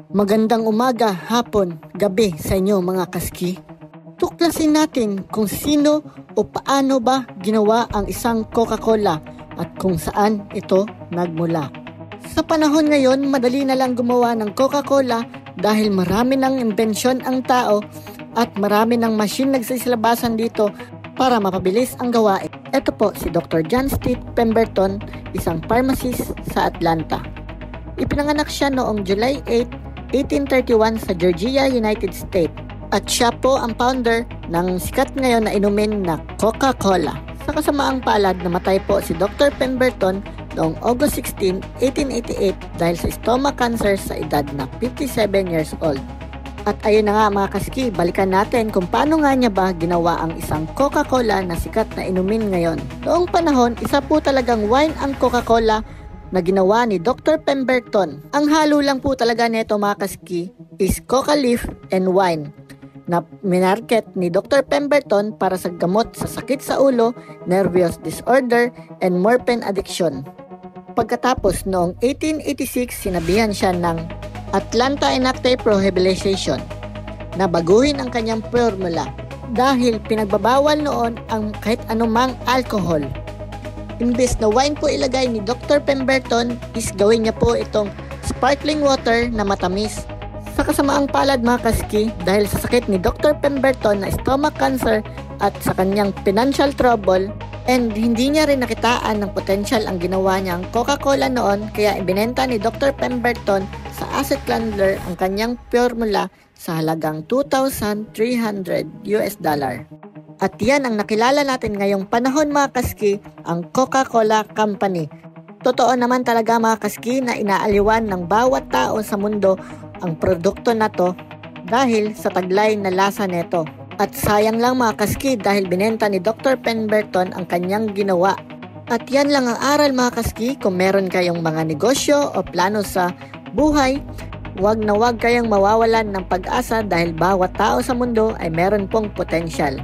Magandang umaga, hapon, gabi sa inyo mga kaski. Tuklasin natin kung sino o paano ba ginawa ang isang Coca-Cola at kung saan ito nagmula. Sa panahon ngayon, madali na lang gumawa ng Coca-Cola dahil marami ng imbensyon ang tao at marami ng machine nagsisilabasan dito para mapabilis ang gawain. Ito po si Dr. John Steve Pemberton, isang pharmacist sa Atlanta. Ipinanganak siya noong July 8, 1831 sa Georgia, United States. At siya po ang founder ng sikat ngayon na inumin na Coca-Cola. Sa kasamaang palad, namatay po si Dr. Pemberton noong August 16, 1888 dahil sa stomach cancer sa edad na 57 years old. At ayun na nga mga kaski, balikan natin kung paano nga niya ba ginawa ang isang Coca-Cola na sikat na inumin ngayon. Noong panahon, isa po talagang wine ang Coca-Cola na ginawa ni Dr. Pemberton. Ang halo lang po talaga nito mga kaski is coca leaf and wine na minarket ni Dr. Pemberton para sa gamot sa sakit sa ulo, nervous disorder, and morphine addiction. Pagkatapos noong 1886, sinabihan siya ng Atlanta Enacted Prohibition na baguhin ang kanyang formula dahil pinagbabawal noon ang kahit anumang alcohol. Imbes na wine po ilagay ni Dr. Pemberton is gawin niya po itong sparkling water na matamis. Sa kasamaang palad mga kaski, dahil sa sakit ni Dr. Pemberton na stomach cancer at sa kanyang financial trouble, and hindi niya rin nakitaan ng potential ang ginawa niyang Coca-Cola noon, kaya ibinenta ni Dr. Pemberton sa asset landlord ang kanyang formula sa halagang $2,300. At yan ang nakilala natin ngayong panahon mga kaski, ang Coca-Cola Company. Totoo naman talaga mga kaski na inaaliwan ng bawat tao sa mundo ang produkto na to dahil sa taglay na lasa neto. At sayang lang mga kaski dahil binenta ni Dr. Pemberton ang kanyang ginawa. At yan lang ang aral mga kaski, kung meron kayong mga negosyo o plano sa buhay, wag na wag kayong mawawalan ng pag-asa dahil bawat tao sa mundo ay meron pong potensyal.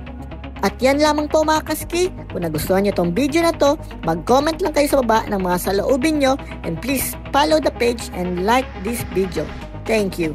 At yan lamang po mga kaski. Kung nagustuhan nyo tong video na to, mag-comment lang kayo sa baba ng mga saloobin nyo, and please follow the page and like this video. Thank you.